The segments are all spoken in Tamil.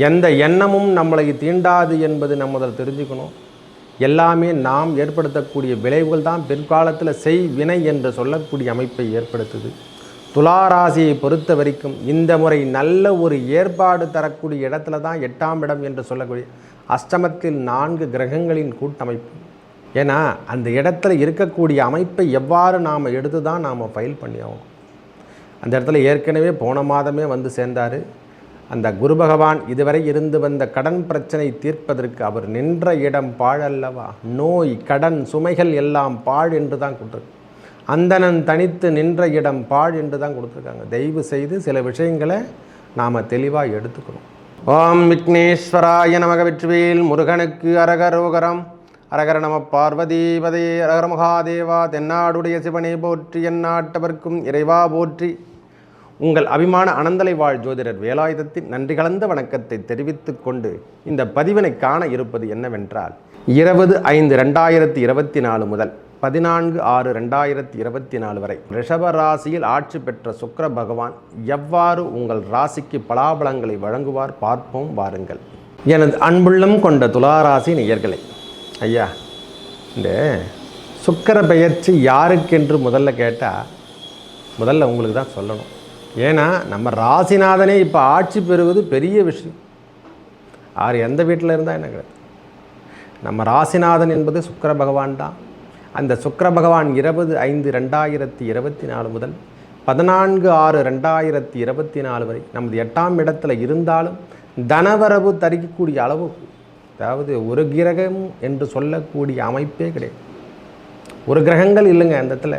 எந்த எண்ணமும் நம்மளை தீண்டாது என்பது நம்ம முதல் தெரிஞ்சுக்கணும். எல்லாமே நாம் ஏற்படுத்தக்கூடிய விளைவுகள் தான் பிற்காலத்தில் செய் வினை என்று சொல்லக்கூடிய அமைப்பை ஏற்படுத்துது. துளாராசியை பொறுத்த வரைக்கும் இந்த முறை நல்ல ஒரு ஏற்பாடு தரக்கூடிய இடத்துல தான் 8ஆம் இடம் என்று சொல்லக்கூடிய அஷ்டமத்தில் 4 கிரகங்களின் கூட்டமைப்பு. ஏன்னா அந்த இடத்துல இருக்கக்கூடிய அமைப்பை எவ்வாறு நாம் எடுத்து தான் நாம் ஃபைல் பண்ணி ஆகணும். அந்த இடத்துல ஏற்கனவே போன மாதமே வந்து சேர்ந்தார். அந்த குரு பகவான் இதுவரை இருந்து வந்த கடன் பிரச்சனை தீர்ப்பதற்கு அவர் நின்ற இடம் பாழல்லவா. நோய் கடன் சுமைகள் எல்லாம் பாழ் என்று தான் கொடுத்துருக்கு. அந்தணன் தனித்து நின்ற இடம் பாழ் என்று தான் கொடுத்துருக்காங்க. தயவு செய்து சில விஷயங்களை நாம் தெளிவாக எடுத்துக்கணும். ஓம் விக்னேஸ்வராய நமக. வெற்றிவேல் முருகனுக்கு அரகரோகரம். அரகர நம பார்வதீபதே. அரகர மகாதேவா. தென்னாடுடைய சிவனை போற்றி, எந்நாட்டவர்க்கும் இறைவா போற்றி. உங்கள் அபிமான அனந்தலை வாழ் ஜோதிடர் வேலாயுதத்தின் நன்றி கலந்த வணக்கத்தை தெரிவித்து கொண்டு இந்த பதிவினை காண இருப்பது என்னவென்றால் 20/5/2024 முதல் 14/6/2024 வரை ரிஷப ராசியில் ஆட்சி பெற்ற சுக்கிர பகவான் எவ்வாறு உங்கள் ராசிக்கு பலாபலங்களை வழங்குவார் பார்ப்போம் வாருங்கள். எனது அன்புள்ளம் கொண்ட துளாராசி நேயர்களே, ஐயா, இந்த சுக்கிர பெயர்ச்சி யாருக்கென்று முதல்ல கேட்டால் முதல்ல உங்களுக்கு தான் சொல்லணும். ஏன்னா நம்ம ராசிநாதனே இப்போ ஆட்சி பெறுவது பெரிய விஷயம். எந்த வீட்டில் இருந்தால் என்ன கிடையாது, நம்ம ராசிநாதன் என்பது சுக்கிர பகவான் தான். அந்த சுக்கிர பகவான் 20/5/2024 முதல் 14/6/2024 வரை நமது 8ஆம் இடத்துல இருந்தாலும் தனவரவு தரிக்கக்கூடிய அளவு, அதாவது ஒரு கிரகம் என்று சொல்லக்கூடிய அமைப்பே கிடையாது. ஒரு கிரகங்கள் இல்லைங்க அந்த இடத்துல.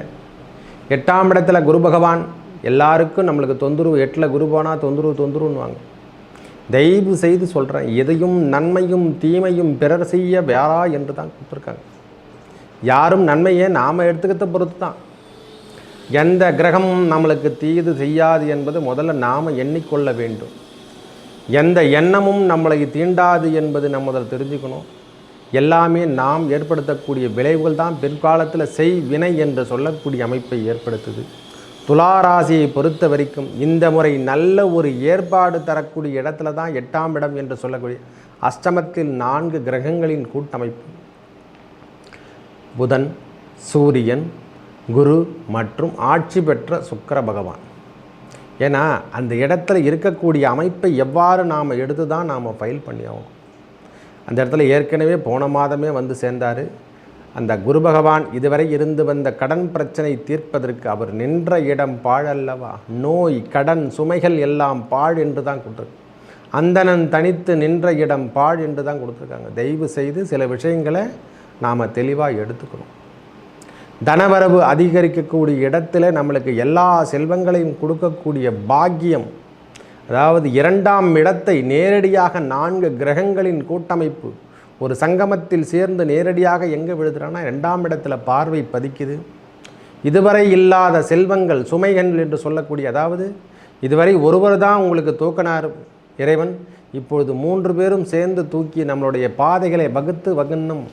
8ஆம் இடத்துல குரு பகவான் எல்லாருக்கும் நம்மளுக்கு தொந்தரவு. 8ல் குரு போனால் தொந்தரவுன்னுவாங்க. தயவு செய்து சொல்கிறேன், எதையும் நன்மையும் தீமையும் பிறர் செய்ய வேறா என்று தான் கொடுத்துருக்காங்க. யாரும் நன்மையை நாம் எடுத்துக்கிறத பொறுத்து தான். எந்த கிரகமும் நம்மளுக்கு தீது செய்யாது என்பது முதல்ல நாம் எண்ணிக்கொள்ள வேண்டும். எந்த எண்ணமும் நம்மளை தீண்டாது என்பது நம்ம முதல் தெரிஞ்சுக்கணும். எல்லாமே நாம் ஏற்படுத்தக்கூடிய விளைவுகள் தான் பிற்காலத்தில் செய் வினை என்று சொல்லக்கூடிய அமைப்பை ஏற்படுத்துது. துளாராசியை பொறுத்த வரைக்கும் இந்த முறை நல்ல ஒரு ஏற்பாடு தரக்கூடிய இடத்துல தான் 8ஆம் இடம் என்று சொல்லக்கூடிய அஷ்டமத்தில் 4 கிரகங்களின் கூட்டமைப்பு. புதன், சூரியன், குரு மற்றும் ஆட்சி பெற்ற சுக்கிர பகவான். ஏன்னா அந்த இடத்துல இருக்கக்கூடிய அமைப்பை எவ்வாறு நாம் எடுத்து தான் நாம் ஃபைல் பண்ணி ஆகணும். அந்த இடத்துல ஏற்கனவே போன மாதமே வந்து சேர்ந்தார். அந்த குரு பகவான் இதுவரை இருந்து வந்த கடன் பிரச்சனை தீர்ப்பதற்கு அவர் நின்ற இடம் பாழல்லவா. நோய் கடன் சுமைகள் எல்லாம் பாழ் என்று தான் கொடுத்துருக்கு. அந்தணன் தனித்து நின்ற இடம் பாழ் என்று தான் கொடுத்துருக்காங்க. தயவு செய்து சில விஷயங்களை நாம் தெளிவாக எடுத்துக்கணும். தனவரவு அதிகரிக்கக்கூடிய இடத்துல நம்மளுக்கு எல்லா செல்வங்களையும் கொடுக்கக்கூடிய பாக்கியம், அதாவது 2ஆம் இடத்தை நேரடியாக 4 கிரகங்களின் கூட்டமைப்பு ஒரு சங்கமத்தில் சேர்ந்து நேரடியாக எங்கே விழுதுறான்னா 2ஆம் இடத்துல பார்வை பதிக்குது. இதுவரை இல்லாத செல்வங்கள் சுமைகள் என்று சொல்லக்கூடிய, அதாவது இதுவரை ஒருவர் தான் உங்களுக்கு தூக்கினார் இறைவன், இப்பொழுது 3 பேரும் சேர்ந்து தூக்கி நம்மளுடைய பாதைகளை வகுன்னும்.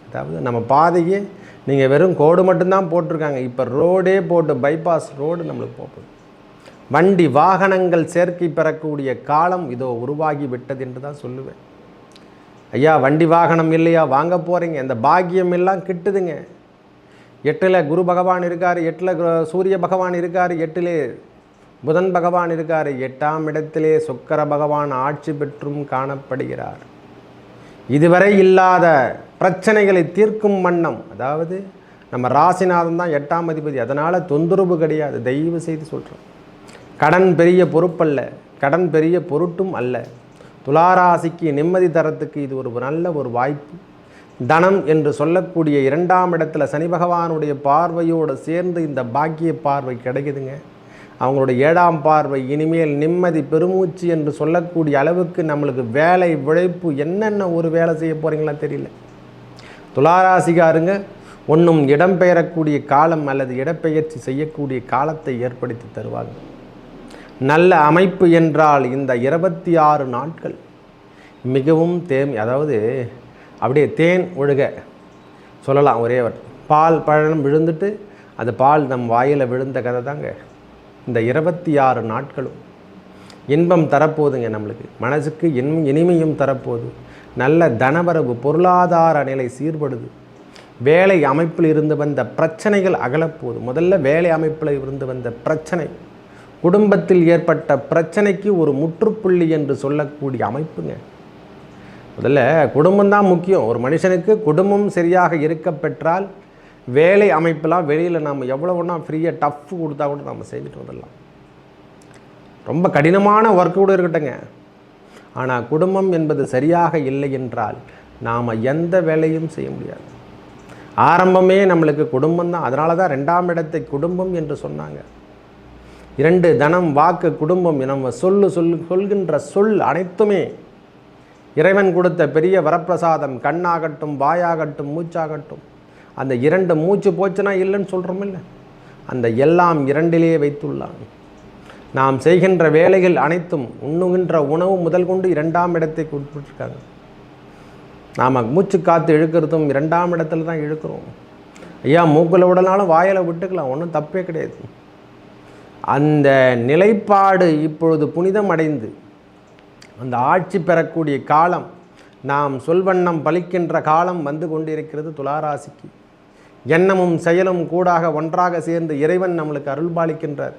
அதாவது நம்ம பாதையே நீங்கள் வெறும் கோடு மட்டும்தான் போட்டிருக்காங்க, இப்போ ரோடே போட்டு பைபாஸ் ரோடு நம்மளுக்கு போகுது. வண்டி வாகனங்கள் சேர்க்கை பெறக்கூடிய காலம் இதோ உருவாகி விட்டது என்று தான் சொல்லுவேன். ஐயா, வண்டி வாகனம் இல்லையா, வாங்க போகிறீங்க, இந்த பாக்கியம் எல்லாம் கிட்டுதுங்க. 8ல் குரு பகவான் இருக்கார், 8ல் சூரிய பகவான் இருக்கார், 8லே புதன் பகவான் இருக்கார், 8ஆம் இடத்திலே சுக்கிர பகவான் ஆட்சி பெற்றும் காணப்படுகிறார். இதுவரை இல்லாத பிரச்சனைகளை தீர்க்கும் வண்ணம், அதாவது நம்ம ராசிநாதன் தான் 8ஆம் அதிபதி, அதனால் தொந்தரவு கிடையாது. தயவு செய்து சொல்கிறோம், கடன் பெரிய பொறுப்பல்ல, கடன் பெரிய பொருட்டும் அல்ல. துளாராசிக்கு நிம்மதி தரத்துக்கு இது ஒரு நல்ல ஒரு வாய்ப்பு. தனம் என்று சொல்லக்கூடிய 2ஆம் இடத்துல சனி பகவானுடைய பார்வையோடு சேர்ந்து இந்த பாக்கிய பார்வை கிடைக்குதுங்க. அவங்களுடைய 7ஆம் பார்வை இனிமேல் நிம்மதி பெருமூச்சு என்று சொல்லக்கூடிய அளவுக்கு நம்மளுக்கு வேலை உழைப்பு என்னென்ன ஒரு வேலை செய்ய போகிறீங்களா தெரியல. துளாராசிக்காருங்க ஒன்றும் இடம்பெயரக்கூடிய காலம் அல்லது இடப்பெயர்ச்சி செய்யக்கூடிய காலத்தை ஏற்படுத்தி தருவாங்க. நல்ல அமைப்பு என்றால் இந்த 26 நாட்கள் மிகவும் அதாவது அப்படியே தேன் ஒழுக சொல்லலாம். ஒரே பால் பழம் விழுந்துட்டு அது பால் நம் வாயில் விழுந்த கதை தாங்க இந்த 26 நாட்களும். இன்பம் தரப்போகுதுங்க. நம்மளுக்கு மனசுக்கு இனிமையும் தரப்போகுது. நல்ல தனவரவு, பொருளாதார நிலை சீர்படுது. வேலை அமைப்பில் இருந்து வந்த பிரச்சனைகள் அகலப்போகுது. முதல்ல வேலை அமைப்பில் இருந்து வந்த பிரச்சனை, குடும்பத்தில் ஏற்பட்ட பிரச்சனைக்கு ஒரு முற்றுப்புள்ளி என்று சொல்லக்கூடிய அமைப்புங்க. முதல்ல குடும்பம்தான் முக்கியம். ஒரு மனுஷனுக்கு குடும்பம் சரியாக இருக்க பெற்றால் வேலை அமைப்பெல்லாம் வெளியில் நம்ம எவ்வளோ ஒன்றா ஃப்ரீயாக டஃப் கொடுத்தா கூட நம்ம செஞ்சுட்டு வந்துடலாம். ரொம்ப கடினமான ஒர்க்கு கூட இருக்கட்டுங்க. ஆனால் குடும்பம் என்பது சரியாக இல்லை என்றால் நாம் எந்த வேலையும் செய்ய முடியாது. ஆரம்பமே நம்மளுக்கு குடும்பம் தான். அதனால தான் 2ஆம் இடத்தை குடும்பம் என்று சொன்னாங்க. 2 தனம், வாக்கு, குடும்பம். நம்ம சொல்கின்ற சொல் அனைத்துமே இறைவன் கொடுத்த பெரிய வரப்பிரசாதம். கண்ணாகட்டும், வாயாகட்டும், மூச்சாகட்டும். அந்த 2 மூச்சு போச்சுன்னா இல்லைன்னு சொல்கிறோம் இல்லை, அந்த எல்லாம் 2லேயே வைத்துள்ளான். நாம் செய்கின்ற வேலைகள் அனைத்தும், உண்ணுகின்ற உணவு முதல் கொண்டு 2ஆம் இடத்தை கொடுத்துருக்காங்க. நாம் மூச்சு காற்று இழுக்கிறதும் 2ஆம் இடத்துல தான் இழுக்கிறோம். ஐயா மூக்கில் விடனாலும் வாயில் விட்டுக்கலாம், ஒன்றும் தப்பே கிடையாது. அந்த நிலைப்பாடு இப்பொழுது புனிதம் அடைந்து அந்த ஆட்சி பெறக்கூடிய காலம், நாம் சொல்வண்ணம் பலிக்கின்ற காலம் வந்து கொண்டிருக்கிறது. துளாராசிக்கு எண்ணமும் செயலும் கூடாக ஒன்றாக சேர்ந்து இறைவன் நம்மளுக்கு அருள்பாலிக்கின்றார்.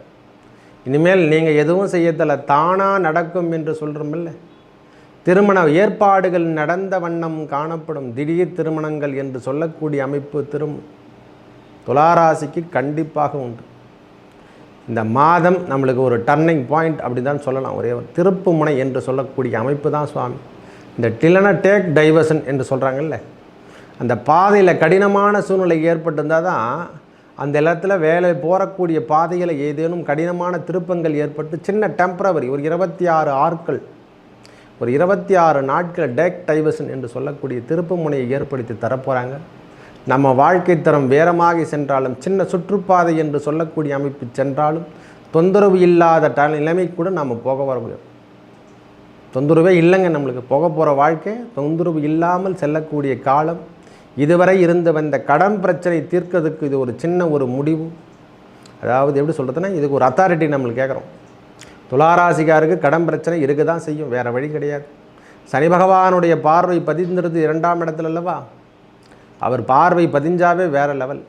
இனிமேல் நீங்கள் எதுவும் செய்யத்தல, தானாக நடக்கும் என்று சொல்கிறோமில்ல. திருமண ஏற்பாடுகள் நடந்த வண்ணம் காணப்படும். திடீர் திருமணங்கள் என்று சொல்லக்கூடிய அமைப்பு துளாராசிக்கு கண்டிப்பாக உண்டு. இந்த மாதம் நம்மளுக்கு ஒரு டர்னிங் பாயிண்ட் அப்படி தான் சொல்லலாம். ஒரே ஒரு திருப்பு முனை என்று சொல்லக்கூடிய அமைப்பு தான் சுவாமி. இந்த டிலன டேக் டைவர்ஷன் என்று சொல்கிறாங்கல்ல, அந்த பாதையில் கடினமான சூழ்நிலை ஏற்பட்டிருந்தால் தான் அந்த இடத்துல வேலை போகக்கூடிய பாதையில் ஏதேனும் கடினமான திருப்பங்கள் ஏற்பட்டு சின்ன டெம்பரவரி ஒரு 26 நாட்கள் டேக் டைவர்ஷன் என்று சொல்லக்கூடிய திருப்பு முனையை ஏற்படுத்தி தரப்போகிறாங்க. நம்ம வாழ்க்கை தரம் வேறமாகி சென்றாலும், சின்ன சுற்றுப்பாதை என்று சொல்லக்கூடிய அமைப்பு சென்றாலும் தொந்தரவு இல்லாத நிலைமை கூட நாம் போக வர முடியும். தொந்தரவே இல்லைங்க நம்மளுக்கு. போக போகிற வாழ்க்கை தொந்தரவு இல்லாமல் செல்லக்கூடிய காலம். இதுவரை இருந்து வந்த கடன் பிரச்சனை தீர்க்கிறதுக்கு இது ஒரு சின்ன ஒரு முடிவு. அதாவது எப்படி சொல்கிறதுன்னா, இதுக்கு ஒரு அத்தாரிட்டி நம்மளுக்கு கேட்குறோம். துளாராசிக்காருக்கு கடன் பிரச்சனை இருக்க தான் செய்யும், வேறு வழி கிடையாது. சனி பகவானுடைய பார்வை பதிந்திருது 2ஆம் இடத்துல அல்லவா. அவர் பார்வை பதிஞ்சாவே வேறு லெவல்.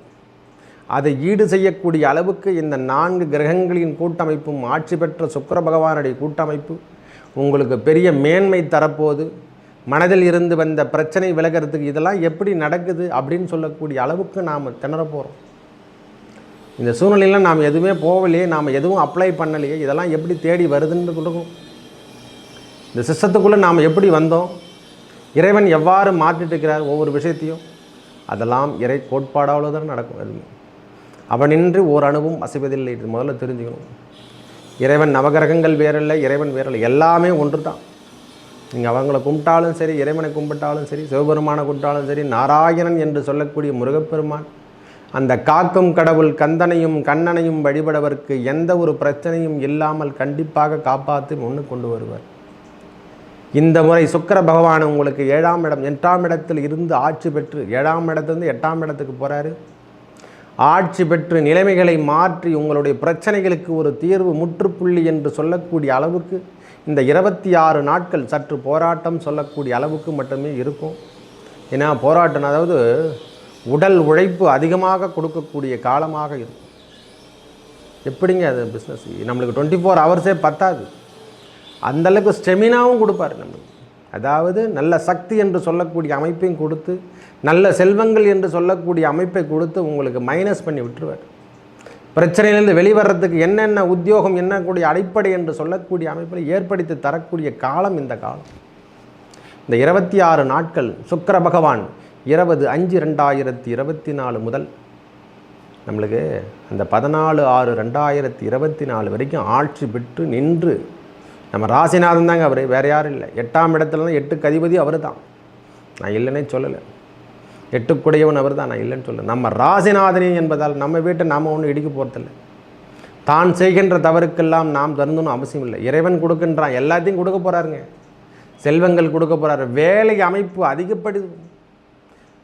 அதை ஈடு செய்யக்கூடிய அளவுக்கு இந்த 4 கிரகங்களின் கூட்டமைப்பும் ஆட்சி பெற்ற சுக்கிர பகவானுடைய கூட்டமைப்பு உங்களுக்கு பெரிய மேன்மை தரப்போது. மனதில் இருந்து வந்த பிரச்சனை விலகிறதுக்கு இதெல்லாம் எப்படி நடக்குது அப்படின்னு சொல்லக்கூடிய அளவுக்கு நாம் திணற போகிறோம். இந்த சூழ்நிலையில் நாம் எதுவுமே போகலையே, நாம் எதுவும் அப்ளை பண்ணலையே, இதெல்லாம் எப்படி தேடி வருதுன்னு கொடுக்கும். இந்த சிஸ்டத்துக்குள்ளே நாம் எப்படி வந்தோம், இறைவன் எவ்வாறு மாற்றிட்டு இருக்கிறார் ஒவ்வொரு விஷயத்தையும், அதெல்லாம் இறை கோட்பாடாவில் தான் நடக்கும். எதுவுமே அவனின்றி ஓர் அணுவும் அசைவதில்லை. இது முதல்ல தெரிஞ்சுக்கணும். இறைவன் நவகிரகங்கள் வேறில்லை, இறைவன் வேறில்லை, எல்லாமே ஒன்று தான். நீங்கள் அவங்கள கும்பிட்டாலும் சரி, இறைவனை கும்பிட்டாலும் சரி, சிவபெருமானை கும்பிட்டாலும் சரி, நாராயணன் என்று சொல்லக்கூடிய முருகப்பெருமான், அந்த காக்கும் கடவுள் கந்தனையும் கண்ணனையும் வழிபடவருக்கு எந்த ஒரு பிரச்சனையும் இல்லாமல் கண்டிப்பாக காப்பாற்றி முன்னு கொண்டு வருவார். இந்த முறை சுக்கிர பகவான் உங்களுக்கு 7ஆம் இடம் 8ஆம் இடத்தில் இருந்து ஆட்சி பெற்று 7ஆம் இடத்துலேருந்து 8ஆம் இடத்துக்கு போகிறாரு. ஆட்சி பெற்று நிலைமைகளை மாற்றி உங்களுடைய பிரச்சனைகளுக்கு ஒரு தீர்வு முற்றுப்புள்ளி என்று சொல்லக்கூடிய அளவுக்கு இந்த 26 நாட்கள் சற்று போராட்டம் சொல்லக்கூடிய அளவுக்கு மட்டுமே இருக்கும். ஏன்னா போராட்டம், அதாவது உடல் உழைப்பு அதிகமாக கொடுக்கக்கூடிய காலமாக இருக்கும். எப்படிங்க அது பிஸ்னஸ், நம்மளுக்கு 24 ஹவர்ஸே பத்தாது. அந்தளவுக்கு ஸ்டெமினாவும் கொடுப்பார் நம்மளுக்கு. அதாவது நல்ல சக்தி என்று சொல்லக்கூடிய அமைப்பையும் கொடுத்து, நல்ல செல்வங்கள் என்று சொல்லக்கூடிய அமைப்பை கொடுத்து உங்களுக்கு மைனஸ் பண்ணி விட்டுருவார். பிரச்சனையிலேருந்து வெளிவரத்துக்கு என்னென்ன உத்தியோகம், என்னக்கூடிய அடிப்படை என்று சொல்லக்கூடிய அமைப்பில் ஏற்படுத்தி தரக்கூடிய காலம் இந்த காலம். இந்த 26 நாட்கள் சுக்கிர பகவான் 20/5/2024 முதல் நம்மளுக்கு அந்த 14/6/2024 வரைக்கும் ஆட்சி பெற்று நின்று, நம்ம ராசிநாதன் தாங்க அவர், வேறு யாரும் இல்லை. 8ஆம் இடத்துல 8க்கு அதிபதி அவர் தான், நான் இல்லைன்னே சொல்லலை. 8குடையவன் அவர் தான், நான் இல்லைன்னு சொல்லலை. நம்ம ராசிநாதனே என்பதால் நம்ம வீட்டை நாம் ஒன்றும் இடிக்க போகிறதில்லை. தான் செய்கின்ற தவறுக்கெல்லாம் நாம் தருந்தணும் அவசியம் இல்லை. இறைவன் கொடுக்கின்றான், எல்லாத்தையும் கொடுக்க போகிறாருங்க. செல்வங்கள் கொடுக்க போகிறாரு. வேலை அமைப்பு அதிகப்படுது,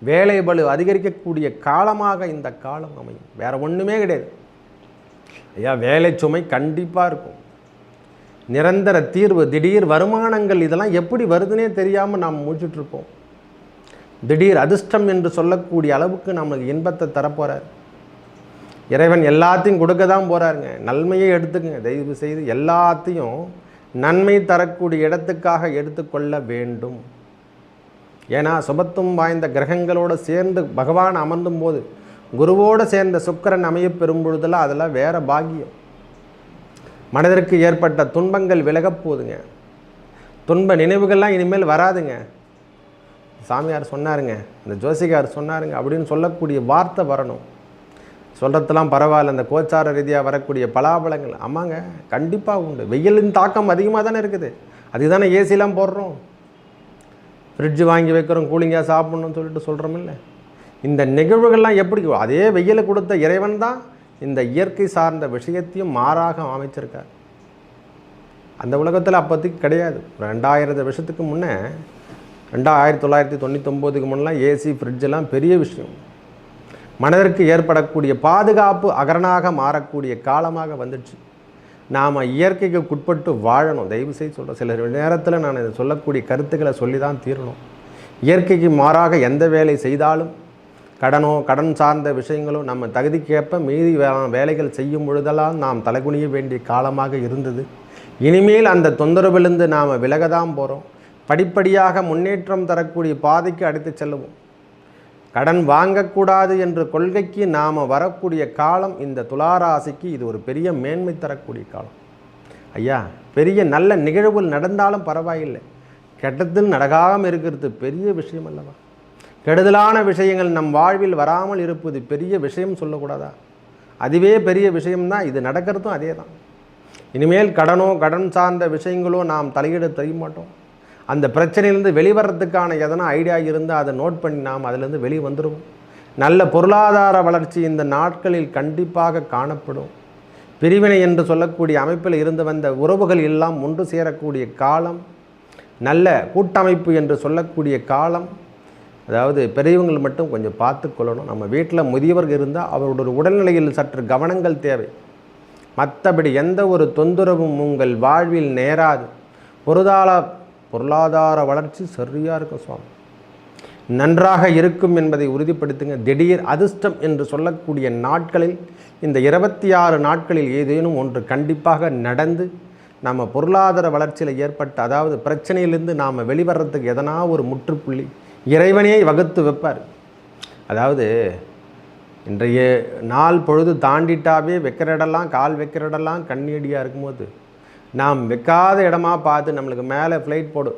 வேலை பளு அதிகரிக்கக்கூடிய காலமாக இந்த காலம் அமையும். வேறு ஒன்றுமே கிடையாது ஐயா. வேலை சுமை கண்டிப்பாக இருக்கும். நிரந்தர தீர்வு, திடீர் வருமானங்கள், இதெல்லாம் எப்படி வருதுன்னே தெரியாமல் நாம் மூச்சுட்ருப்போம். திடீர் அதிர்ஷ்டம் என்று சொல்லக்கூடிய அளவுக்கு நம்மளுக்கு இன்பத்தை தரப்போகிறார். இறைவன் எல்லாத்தையும் கொடுக்க தான் போகிறாருங்க. நன்மையை எடுத்துக்கங்க, தயவு செய்து எல்லாத்தையும் நன்மை தரக்கூடிய இடத்துக்காக எடுத்துக்கொள்ள வேண்டும். ஏன்னா சுபத்துவம் வாய்ந்த கிரகங்களோடு சேர்ந்து பகவான் அமர்ந்தும் போது, குருவோடு சேர்ந்த சுக்கிரன் அமைய பெறும் பொழுதெல்லாம் அதெல்லாம் வேற பாக்கியம். மனதிற்கு ஏற்பட்ட துன்பங்கள் விலகப் போகுதுங்க. துன்ப நினைவுகள்லாம் இனிமேல் வராதுங்க. சாமியார் சொன்னாருங்க, இந்த ஜோசிகார் சொன்னாருங்க அப்படின்னு சொல்லக்கூடிய வார்த்தை வரணும். சொல்கிறதெல்லாம் பரவாயில்ல, இந்த கோச்சார ரீதியாக வரக்கூடிய பலாபலங்கள் ஆமாங்க கண்டிப்பாக உண்டு. வெயிலின் தாக்கம் அதிகமாக தானே இருக்குது. அதுதானே ஏசிலாம் போடுறோம், ஃப்ரிட்ஜு வாங்கி வைக்கிறோம், கூலிங்காக சாப்பிட்ணுன்னு சொல்லிட்டு சொல்கிறோம் இல்லை. இந்த நிகழ்வுகள்லாம் எப்படி, அதே வெயிலை கொடுத்த இறைவன் தான் இந்த இயற்கை சார்ந்த விஷயத்தையும் மாறாக அமைச்சிருக்கார். அந்த உலகத்தில் அப்போதைக்கு கிடையாது. 2000 வருஷத்துக்கு முன்னே, 1999க்கு முன்னெலாம் ஏசி ஃப்ரிட்ஜெல்லாம் பெரிய விஷயம். மனதிற்கு ஏற்படக்கூடிய பாதுகாப்பு அகரனாக மாறக்கூடிய காலமாக வந்துடுச்சு. நாம் இயற்கைக்கு உட்பட்டு வாழணும். தயவு செய்து சொல்கிறோம், சில நேரத்தில் நான் இதை சொல்லக்கூடிய கருத்துக்களை சொல்லி தான் தீரணும். இயற்கைக்கு மாறாக எந்த வேலை செய்தாலும், கடனோ கடன் சார்ந்த விஷயங்களோ நம்ம தகுதிக்கேற்ப மீதி வேலைகள் செய்யும் பொழுதெல்லாம் நாம் தலைகுனிய வேண்டிய காலமாக இருந்தது. இனிமேல் அந்த தொந்தரவிலிருந்து நாம் விலக தான் போகிறோம். படிப்படியாக முன்னேற்றம் தரக்கூடிய பாதைக்கு அடித்து செல்லுவோம். கடன் வாங்கக்கூடாது என்ற கொள்கைக்கு நாம் வரக்கூடிய காலம் இந்த துளாராசிக்கு இது ஒரு பெரிய மேன்மை தரக்கூடிய காலம். ஐயா, பெரிய நல்ல நிகழ்வுகள் நடந்தாலும் பரவாயில்லை, கெட்டதில் நடக்காமல் இருக்கிறது பெரிய விஷயம் அல்லவா? கெடுதலான விஷயங்கள் நம் வாழ்வில் வராமல் இருப்பது பெரிய விஷயம் சொல்லக்கூடாதா? அதுவே பெரிய விஷயம்தான். இது நடக்கிறதும் அதே தான். இனிமேல் கடனோ கடன் சார்ந்த விஷயங்களோ நாம் தலையிட தெரிய மாட்டோம். அந்த பிரச்சனையிலேருந்து வெளிவரத்துக்கான எதனா ஐடியா இருந்தால் அதை நோட் பண்ணி நாம் அதிலேருந்து வெளியே வந்துடுவோம். நல்ல பொருளாதார வளர்ச்சி இந்த நாட்களில் கண்டிப்பாக காணப்படும். பிரிவினை என்று சொல்லக்கூடிய அமைப்பில் இருந்து வந்த உறவுகள் எல்லாம் ஒன்று சேரக்கூடிய காலம், நல்ல கூட்டமைப்பு என்று சொல்லக்கூடிய காலம். அதாவது பெரியவங்கள் மட்டும் கொஞ்சம் பார்த்து கொள்ளணும். நம்ம வீட்டில் முதியவர்கள் இருந்தால் அவருடைய உடல்நிலையில் சற்று கவனங்கள் தேவை. மற்றபடி எந்த ஒரு தொந்தரவும் உங்கள் வாழ்வில் நேராது. பொருளாதார வளர்ச்சி சரியாக இருக்கும் சுவாமி, நன்றாக இருக்கும் என்பதை உறுதிப்படுத்துங்க. திடீர் அதிர்ஷ்டம் என்று சொல்லக்கூடிய நாட்களில், இந்த 26 நாட்களில் ஏதேனும் ஒன்று கண்டிப்பாக நடந்து நம்ம பொருளாதார வளர்ச்சியில் ஏற்பட்ட, அதாவது பிரச்சனையிலிருந்து நாம் வெளிவரத்துக்கு எதனா ஒரு முற்றுப்புள்ளி இறைவனே வகுத்து வைப்பார். அதாவது இன்றைய நாள் பொழுது தாண்டிட்டாவே வைக்கிற இடம்லாம், கால் வைக்கிற இடம்லாம் கண்ணீடியாக இருக்கும்போது, நாம் வைக்காத இடமா பார்த்து நம்மளுக்கு மேலே ஃப்ளைட் போடு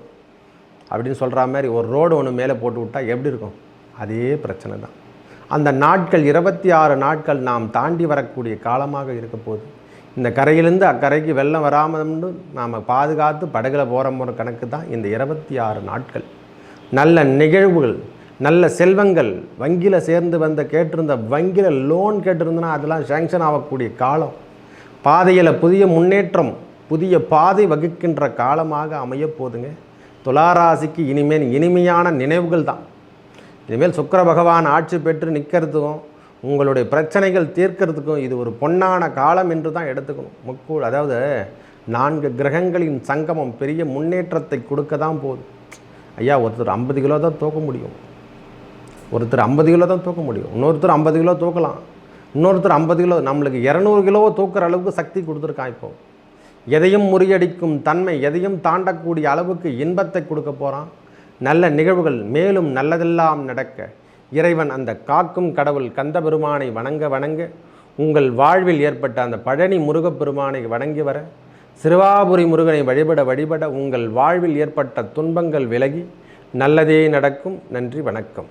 அப்படின்னு சொல்கிற மாதிரி ஒரு ரோடு ஒன்று மேலே போட்டு விட்டால் எப்படி இருக்கும்? அதே பிரச்சனை தான். அந்த நாட்கள் 26 நாட்கள் நாம் தாண்டி வரக்கூடிய காலமாக இருக்க போகுது. இந்த கரையிலேருந்து அக்கரைக்கு வெள்ளம் வராமல் நாம் பாதுகாத்து படகுல போகிற கணக்கு தான் இந்த 26 நாட்கள். நல்ல நிகழ்வுகள், நல்ல செல்வங்கள், வங்கியில் சேர்ந்து வந்த கேட்டிருந்த வங்கியில் லோன் கேட்டிருந்தனா அதெல்லாம் சேங்ஷன் ஆகக்கூடிய காலம். பாதையில் புதிய முன்னேற்றம், புதிய பாதை வகுக்கின்ற காலமாக அமைய போதுங்க. துளாராசிக்கு இனிமேல் இனிமையான நினைவுகள் தான். இனிமேல் சுக்கிர பகவான் ஆட்சி பெற்று நிற்கிறதுக்கும் உங்களுடைய பிரச்சனைகள் தீர்க்கிறதுக்கும் இது ஒரு பொன்னான காலம் என்று தான் எடுத்துக்கணும். அதாவது 4 கிரகங்களின் சங்கமம் பெரிய முன்னேற்றத்தை கொடுக்க தான் போகுது. ஐயா, ஒருத்தர் 50 கிலோ தான் தூக்க முடியும், ஒருத்தர் 50 கிலோ தான் தூக்க முடியும், இன்னொருத்தர் 50 கிலோ தூக்கலாம், இன்னொருத்தர் 50 கிலோ, நம்மளுக்கு 200 கிலோவை தூக்குற அளவுக்கு சக்தி கொடுத்துருக்கான். இப்போ எதையும் முறியடிக்கும் தன்மை, எதையும் தாண்டக்கூடிய அளவுக்கு இன்பத்தை கொடுக்க போகிறான். நல்ல நிகழ்வுகள், மேலும் நல்லதெல்லாம் நடக்க இறைவன் அந்த காக்கும் கடவுள் கந்த பெருமானை வணங்க உங்கள் வாழ்வில் ஏற்பட்ட அந்த பழனி முருகப்பெருமானை வணங்கி வர, சிறுவாபுரி முருகனை வழிபட உங்கள் வாழ்வில் ஏற்பட்ட துன்பங்கள் விலகி நல்லதே நடக்கும். நன்றி, வணக்கம்.